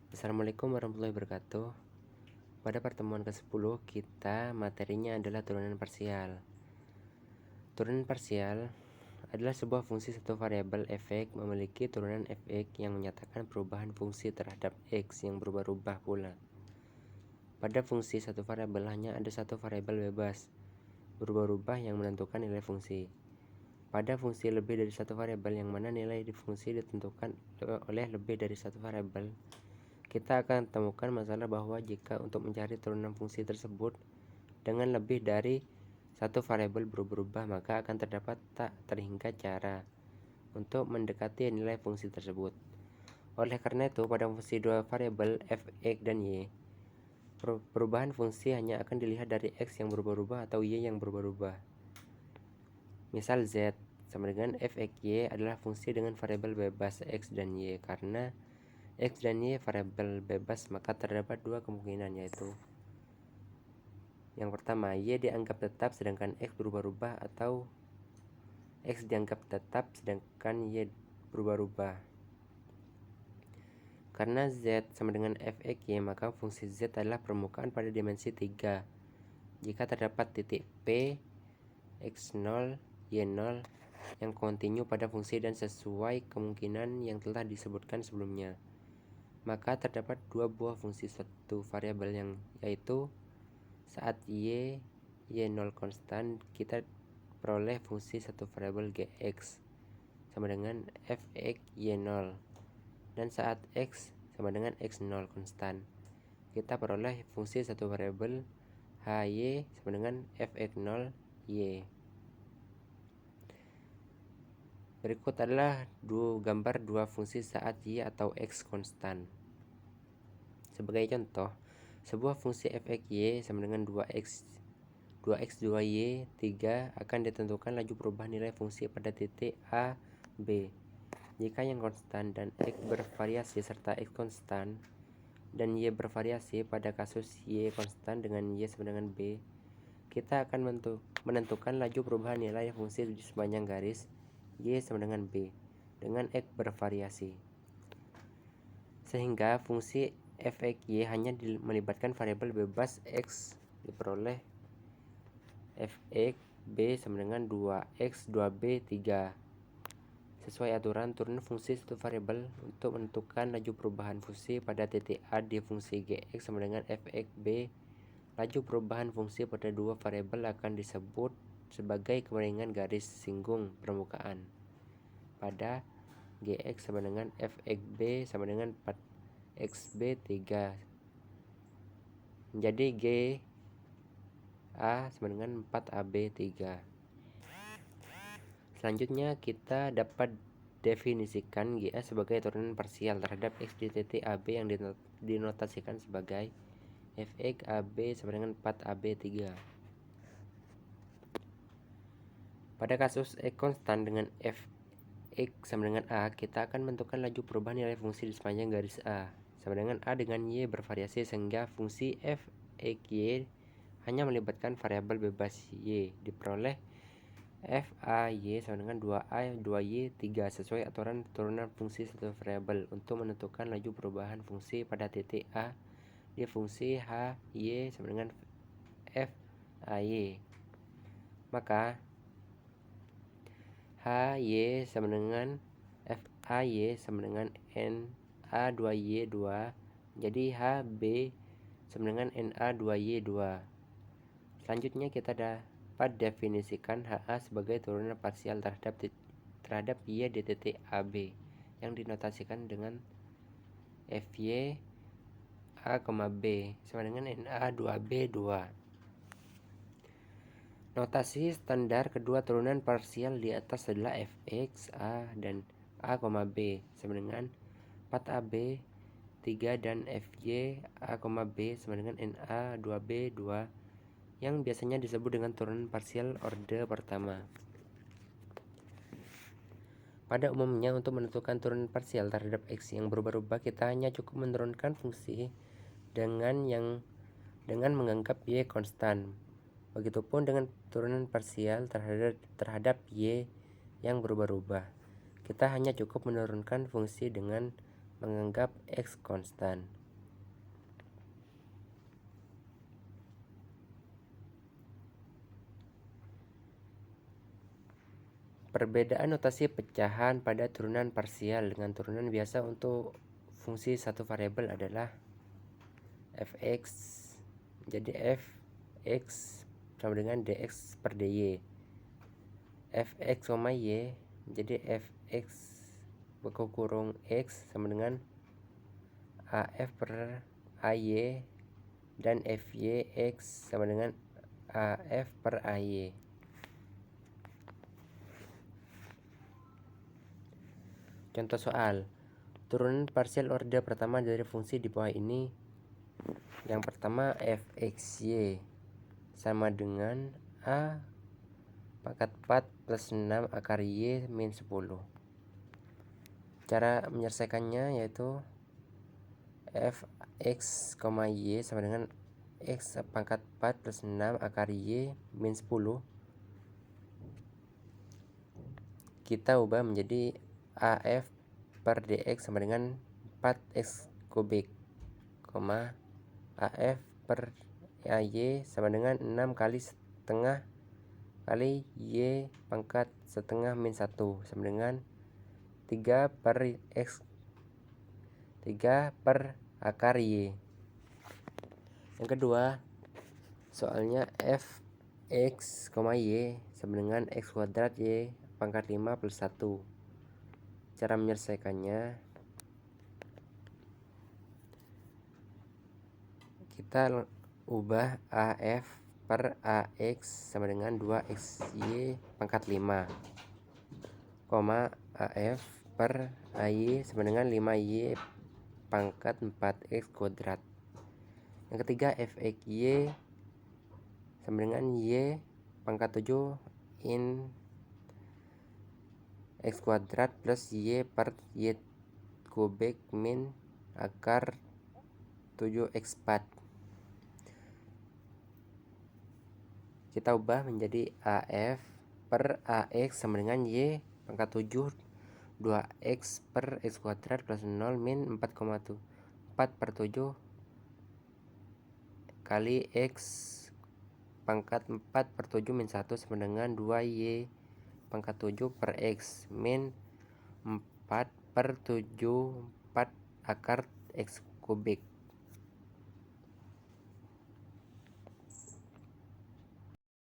Assalamualaikum warahmatullahi wabarakatuh. Pada pertemuan ke-10 kita materinya adalah turunan parsial. Turunan parsial adalah sebuah fungsi satu variabel f(x) memiliki turunan f(x) yang menyatakan perubahan fungsi terhadap x yang berubah-ubah pula. Pada fungsi satu variabel hanya ada satu variabel bebas berubah-ubah yang menentukan nilai fungsi. Pada fungsi lebih dari satu variabel yang mana nilai di fungsi ditentukan oleh lebih dari satu variabel, kita akan temukan masalah bahwa jika untuk mencari turunan fungsi tersebut dengan lebih dari satu variabel berubah-ubah, maka akan terdapat tak terhingga cara untuk mendekati nilai fungsi tersebut. Oleh karena itu, pada fungsi dua variabel f(x) dan y, perubahan fungsi hanya akan dilihat dari x yang berubah-ubah atau y yang berubah-ubah. Misal z sama dengan f(x)y adalah fungsi dengan variabel bebas x dan y. Karena x dan y variabel bebas, maka terdapat dua kemungkinan, yaitu yang pertama, y dianggap tetap sedangkan x berubah-ubah, atau x dianggap tetap sedangkan y berubah-ubah. Karena z sama dengan f(x)y, maka fungsi z adalah permukaan pada dimensi 3 jika terdapat titik P, x0, y0 yang kontinu pada fungsi dan sesuai kemungkinan yang telah disebutkan sebelumnya. Maka terdapat dua buah fungsi suatu variabel yang yaitu saat y0 konstan, kita peroleh fungsi satu variabel gx sama dengan f(x) y0, dan saat x sama dengan x0 konstan, kita peroleh fungsi satu variabel hy sama dengan f(x0 y. Berikut adalah gambar dua fungsi saat y atau x konstan. Sebagai contoh, sebuah fungsi f(x)y sama dengan 2x 2y 3 akan ditentukan laju perubahan nilai fungsi pada titik a, b. Jika yang konstan dan x bervariasi serta x konstan dan y bervariasi, pada kasus y konstan dengan y sama dengan b, kita akan menentukan laju perubahan nilai fungsi di sepanjang garis y sama dengan b dengan x bervariasi. Sehingga fungsi f(x)y hanya melibatkan variabel bebas x, diperoleh f(x) b sama dengan 2x 2b 3. Sesuai aturan turunan fungsi satu variabel untuk menentukan laju perubahan fungsi pada titik a di fungsi gx sama dengan f(x) b, laju perubahan fungsi pada dua variabel akan disebut sebagai kemiringan garis singgung permukaan pada gx sama dengan f(x) b sama dengan 4xb 3. Menjadi g A sama dengan 4AB 3. Selanjutnya kita dapat definisikan GA sebagai turunan parsial terhadap X di titik AB yang dinotasikan sebagai fx AB sama dengan 4AB 3. Pada kasus X konstan dengan fx sama dengan A, kita akan menentukan laju perubahan nilai fungsi di sepanjang garis A sama dengan A dengan Y bervariasi, sehingga fungsi f(x)y hanya melibatkan variabel bebas y, diperoleh f(a)y sama dengan 2a 2y 3 sesuai aturan turunan fungsi satu variabel untuk menentukan laju perubahan fungsi pada titik A di fungsi hy sama dengan f(a)y. Maka hy sama dengan f(a)y sama dengan na 2y 2, jadi hb sama dengan na 2y 2. Selanjutnya kita dapat definisikan HA sebagai turunan parsial terhadap Y di titik AB yang dinotasikan dengan FY A, B sama dengan NA 2B 2. Notasi standar kedua turunan parsial di atas adalah Fx A dan A, B sama dengan 4AB 3 dan Fy A, B sama dengan NA 2B 2 yang biasanya disebut dengan turunan parsial orde pertama. Pada umumnya, untuk menentukan turunan parsial terhadap X yang berubah-ubah, kita hanya cukup menurunkan fungsi dengan menganggap Y konstan. Begitupun dengan turunan parsial terhadap Y yang berubah-ubah. Kita hanya cukup menurunkan fungsi dengan menganggap X konstan. Perbedaan notasi pecahan pada turunan parsial dengan turunan biasa untuk fungsi satu variabel adalah fx. Jadi fx sama dengan dx per dy. Fx, y, jadi fx buka kurung x sama dengan af per ay, dan fy x sama dengan af per ay. Contoh soal, turunan parsial order pertama dari fungsi di bawah ini. Yang pertama fxy sama dengan a pangkat 4 plus 6 akar y min 10. Cara menyelesaikannya yaitu fx, y sama dengan x pangkat 4 plus 6 akar y min 10. Kita ubah menjadi af per dx sama dengan 4x kubik, af per ay sama dengan 6 kali setengah kali y pangkat setengah min 1 sama dengan 3 per x 3 per akar y. Yang kedua, soalnya fx, y sama dengan x kuadrat y pangkat 5 plus 1. Cara menyelesaikannya, kita ubah af per ax sama dengan 2xy pangkat 5, af per ay sama dengan 5y pangkat 4x kuadrat. Yang ketiga fxy sama dengan y pangkat 7 in x kuadrat plus y per y kubik min akar 7x4. Kita ubah menjadi af per ax sama dengan y pangkat 7 2x per x kuadrat plus 0 min 4,4 per 7 kali x pangkat 4 per 7 min 1 sama dengan 2y pangkat 7 per x min 4 per 7 4 akar x kubik.